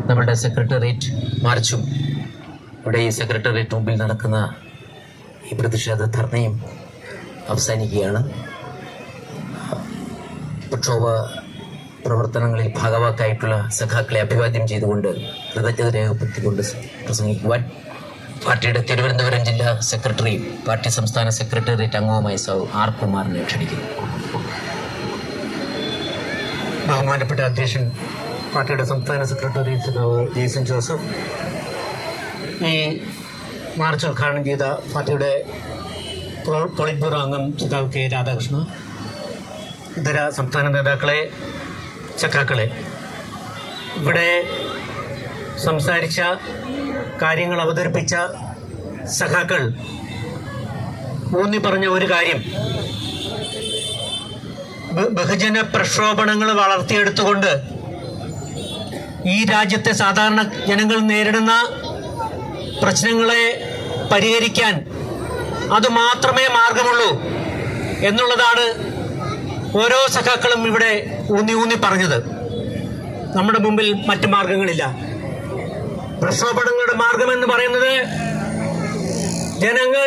നമ്മുടെ സെക്രട്ടേറിയറ്റ് മാർച്ചും ഇവിടെ ഈ സെക്രട്ടേറിയറ്റ് മുമ്പിൽ നടക്കുന്ന ഈ പ്രതിഷേധ ധർണയും അവസാനിക്കുകയാണ്. പ്രക്ഷോഭ പ്രവർത്തനങ്ങളിൽ ഭാഗവാക്കായിട്ടുള്ള സഖാക്കളെ അഭിവാദ്യം ചെയ്തുകൊണ്ട് കൃതജ്ഞത രേഖപ്പെടുത്തിക്കൊണ്ട് പ്രസംഗിക്കുവാൻ പാർട്ടിയുടെ തിരുവനന്തപുരം ജില്ലാ സെക്രട്ടറിയും പാർട്ടി സംസ്ഥാന സെക്രട്ടേറിയറ്റ് അംഗവുമായ ആർ കുമാറിനെ ക്ഷണിക്കുന്നു. ബഹുമാനപ്പെട്ട അധ്യക്ഷൻ പാർട്ടിയുടെ സംസ്ഥാന സെക്രട്ടേറിയറ്റ് ജെയ്സൺ ജോസഫ്, ഈ മാർച്ച് ഉദ്ഘാടനം ചെയ്ത പാർട്ടിയുടെ പോളിറ്റ് ബ്യൂറോ അംഗം സഖാവ് കെ രാധാകൃഷ്ണ, ഇതര സംസ്ഥാന നേതാക്കളെ, സഖാക്കളെ, ഇവിടെ സംസാരിച്ച കാര്യങ്ങൾ അവതരിപ്പിച്ച സഖാക്കൾ ഊന്നി പറഞ്ഞ ഒരു കാര്യം, ബഹുജന പ്രക്ഷോഭണങ്ങൾ വളർത്തിയെടുത്തുകൊണ്ട് ഈ രാജ്യത്തെ സാധാരണ ജനങ്ങൾ നേരിടുന്ന പ്രശ്നങ്ങളെ പരിഹരിക്കാൻ അതുമാത്രമേ മാർഗമുള്ളൂ എന്നുള്ളതാണ് ഓരോ സഖാക്കളും ഇവിടെ ഊന്നി പറഞ്ഞത്. നമ്മുടെ മുമ്പിൽ മറ്റു മാർഗങ്ങളില്ല. പ്രക്ഷോഭണങ്ങളുടെ മാർഗമെന്ന് പറയുന്നത് ജനങ്ങൾ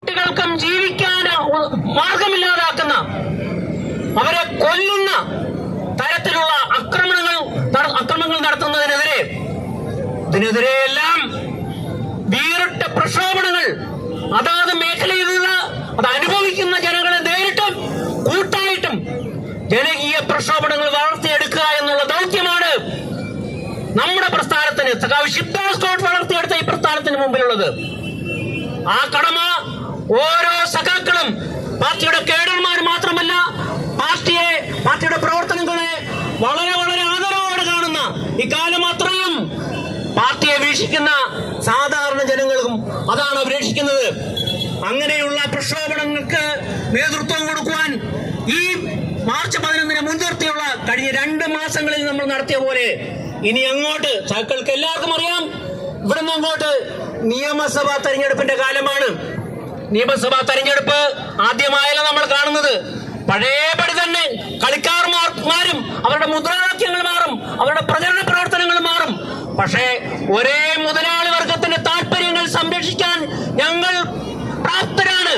കുട്ടികൾക്കും ജീവിക്കാൻ മാർഗമില്ലാതാക്കുന്ന, അവരെ കൊല്ലുന്ന തരത്തിലുള്ള അക്രമങ്ങൾ ഇതിനെതിരെയെല്ലാം വേറിട്ട പ്രക്ഷോഭണങ്ങൾ അതാത് മേഖലയിലുള്ള അത് അനുഭവിക്കുന്ന ജനങ്ങളെ നേരിട്ടും കൂട്ടായിട്ടും ജനകീയ പ്രക്ഷോഭണങ്ങൾ വളർത്തിയെടുക്കുക എന്നുള്ള ദൗത്യമാണ് നമ്മുടെ പ്രസ്ഥാനത്തിന്, സഖാവ് ശിവദാസ് സ്കോട്ട് വളർത്തിയെടുത്ത ഈ പ്രസ്ഥാനത്തിന് മുമ്പിലുള്ളത്. ആ കടമ ഓരോ സഖാക്കളും, പാർട്ടിയുടെ കേഡർമാർ മാത്രമല്ല, പാർട്ടിയുടെ പ്രവർത്തനങ്ങളെ വളരെ വളരെ ആദരവോടെ കാണുന്ന, ഇക്കാലം അത്രയും പാർട്ടിയെ വീക്ഷിക്കുന്ന സാധാരണ ജനങ്ങൾക്കും അതാണ് അപേക്ഷിക്കുന്നത്. അങ്ങനെയുള്ള പ്രക്ഷോഭണങ്ങൾക്ക് നേതൃത്വം കൊടുക്കുവാൻ ഈ മാർച്ച് 11 മുൻനിർത്തിയുള്ള കഴിഞ്ഞ 2 മാസങ്ങളിൽ നമ്മൾ നടത്തിയ പോലെ ഇനി അങ്ങോട്ട് സഖാക്കൾക്ക് എല്ലാവർക്കും അറിയാം, ഇവിടുന്ന് അങ്ങോട്ട് നിയമസഭാ തെരഞ്ഞെടുപ്പിന്റെ കാലമാണ്. നിയമസഭാ തെരഞ്ഞെടുപ്പ് ആദ്യമായല്ല നമ്മൾ കാണുന്നത്. പഴയപടി തന്നെ കളിക്കാർമാരും അവരുടെ മുദ്രാവാക്യങ്ങൾ മാറും, അവരുടെ പ്രചരണ പ്രവർത്തനങ്ങൾ മാറും. പക്ഷേ ഒരേ മുതലാളി വർഗത്തിന്റെ താല്പര്യങ്ങൾ സംരക്ഷിക്കാൻ ഞങ്ങൾ പ്രാപ്തരാണ്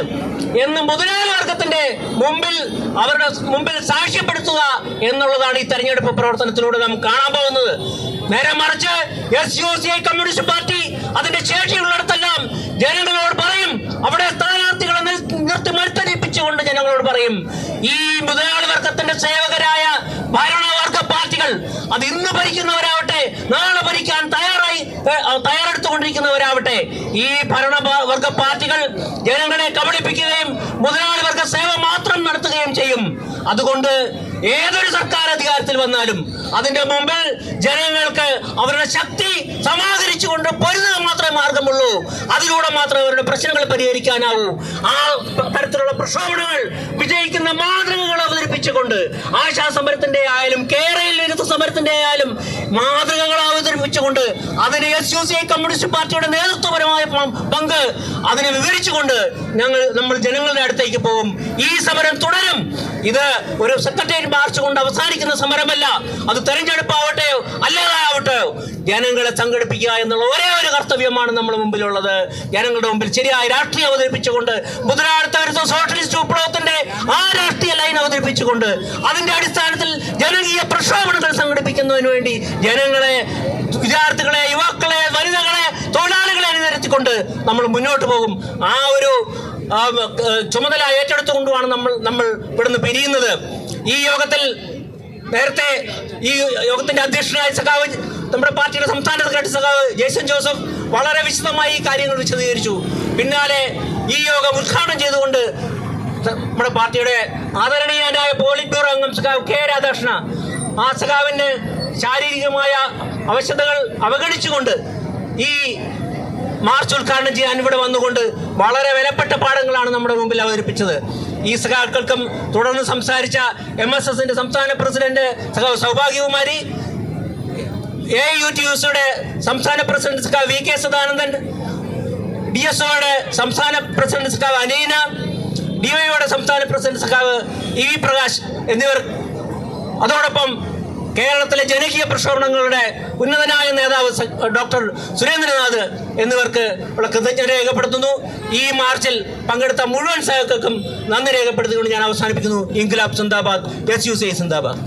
എന്ന് മുതലാളി വർഗത്തിന്റെ അവരുടെ മുമ്പിൽ സാക്ഷ്യപ്പെടുത്തുക എന്നുള്ളതാണ് ഈ തെരഞ്ഞെടുപ്പ് പ്രവർത്തനത്തിലൂടെ നാം കാണാൻ പോകുന്നത്. നേരെ മറിച്ച് SUCI കമ്മ്യൂണിസ്റ്റ് പാർട്ടി അതിന്റെ ശേഷിയുള്ളിടത്തെല്ലാം ജനങ്ങളോട് പറയും, അവിടെ സ്ഥാനാർത്ഥികളെ നിർത്തി മത്സരിപ്പിച്ചുകൊണ്ട് ജനങ്ങളോട് പറയും, ഈ മുതലാളി വർഗത്തിന്റെ സേവകരായ ഭരണവർഗ പാർട്ടികൾ അത് ഇന്ന് ഭരിക്കുന്നവരാവട്ടെ, നാളെ ഭരിക്കാൻ തയ്യാറെടുത്തുകൊണ്ടിരിക്കുന്നവരാവട്ടെ, ഈ ഭരണവർഗ പാർട്ടികൾ ജനങ്ങളെ കബളിപ്പിക്കുകയും മുതലാളി വർഗ സേവ മാത്രം നടത്തുകയും ചെയ്യും. അതുകൊണ്ട് ഏതൊരു സർക്കാർ അധികാരത്തിൽ വന്നാലും അതിന്റെ മുമ്പിൽ ജനങ്ങൾക്ക് അവരുടെ ശക്തി സമാഹരിച്ചുകൊണ്ട് പൊരുതുക മാത്രമേ മാർഗമുള്ളൂ. അതിലൂടെ മാത്രമേ അവരുടെ പ്രശ്നങ്ങൾ പരിഹരിക്കാനാവൂ. ആ തരത്തിലുള്ള പ്രക്ഷോഭണങ്ങൾ വിജയിക്കുന്ന മാതൃകകൾ അവതരിപ്പിച്ചുകൊണ്ട്, ആശാ സമരത്തിന്റെ ആയാലും കേരളയിൽ ഇരുത്ത സമരത്തിന്റെ ആയാലും മാതൃകകൾ അവതരിപ്പിച്ചുകൊണ്ട് അതിന് SUCI കമ്മ്യൂണിസ്റ്റ് പാർട്ടിയുടെ നേതൃത്വപരമായ പങ്ക് അതിനെ വിവരിച്ചുകൊണ്ട് നമ്മൾ ജനങ്ങളുടെ അടുത്തേക്ക് പോകും. ഈ സമരം തുടരും. ഇത് ഒരു സെക്രട്ടേറിയറ്റ് മാർച്ച് കൊണ്ട് അവസാനിക്കുന്ന സമരമല്ല. അത് തെരഞ്ഞെടുപ്പാവട്ടെ അല്ലാതാവട്ടെ, ജനങ്ങളെ സംഘടിപ്പിക്കുക എന്നുള്ള ഒരേ ഒരു കർത്തവ്യമാണ് നമ്മുടെ മുമ്പിലുള്ളത്. ജനങ്ങളുടെ മുമ്പിൽ ശരിയായ രാഷ്ട്രീയം അവതരിപ്പിച്ചുകൊണ്ട്, മുതലാളിത്ത വിരുദ്ധ സോഷ്യലിസ്റ്റ് വിപ്ലവത്തിന്റെ ആ രാഷ്ട്രീയ ലൈൻ അവതരിപ്പിച്ചുകൊണ്ട് അതിന്റെ അടിസ്ഥാനത്തിൽ ജനകീയ പ്രക്ഷോഭണങ്ങൾ സംഘടിപ്പിക്കുന്നതിന് വേണ്ടി ജനങ്ങളെ, വിദ്യാർത്ഥികളെ, യുവാക്കളെ, വനിതകളെ, തൊഴിലാളികളെ അണിനിരത്തിക്കൊണ്ട് നമ്മൾ മുന്നോട്ട് പോകും. ആ ഒരു ചുമതല ഏറ്റെടുത്തുകൊണ്ടുമാണ് നമ്മൾ ഇവിടുന്ന് പിരിയുന്നത്. ഈ യോഗത്തിൽ നേരത്തെ ഈ യോഗത്തിന്റെ അധ്യക്ഷനായ സഖാവ് നമ്മുടെ പാർട്ടിയുടെ സംസ്ഥാന സെക്രട്ടറി സഖാവ് ജേസൺ ജോസഫ് വളരെ വിശദമായി ഈ കാര്യങ്ങൾ വിശദീകരിച്ചു. പിന്നാലെ ഈ യോഗം ഉദ്ഘാടനം ചെയ്തുകൊണ്ട് നമ്മുടെ പാർട്ടിയുടെ ആദരണീയനായ പോളിറ്റ് ബ്യൂറോ അംഗം സഖാവ് കെ രാധാകൃഷ്ണ ആ സഖാവിന് ശാരീരികമായ അവശതകൾ അവഗണിച്ചുകൊണ്ട് ഈ മാർച്ച് ഉദ്ഘാടനം ചെയ്യാൻ ഇവിടെ വന്നുകൊണ്ട് വളരെ വിലപ്പെട്ട പാഠങ്ങളാണ് നമ്മുടെ മുമ്പിൽ അവതരിപ്പിച്ചത്. ഈ സഖാക്കൾക്കും തുടർന്ന് സംസാരിച്ച MSSന്റെ സംസ്ഥാന പ്രസിഡന്റ് സഖാവ് സൗഭാഗ്യകുമാരി, AUTUSയുടെ സംസ്ഥാന പ്രസിഡന്റ് സഖാവ് VK സദാനന്ദൻ, DSOയുടെ സംസ്ഥാന പ്രസിഡന്റ് സഖാവ് അനീന, DYയുടെ സംസ്ഥാന പ്രസിഡന്റ് സഖാവ് EV പ്രകാശ് എന്നിവർ, അതോടൊപ്പം കേരളത്തിലെ ജനകീയ പ്രക്ഷോഭങ്ങളുടെ ഉന്നതനായ നേതാവ് ഡോക്ടർ സുരേന്ദ്രനാഥ് എന്നിവർക്ക് ഉള്ള കൃതജ്ഞത രേഖപ്പെടുത്തുന്നു. ഈ മാർച്ചിൽ പങ്കെടുത്ത മുഴുവൻ സഹകൾക്കും നന്ദി രേഖപ്പെടുത്തിക്കൊണ്ട് ഞാൻ അവസാനിപ്പിക്കുന്നു. ഇൻക്ലാബ് സിന്ദാബാദ്, SUCI സിന്ദാബാദ്.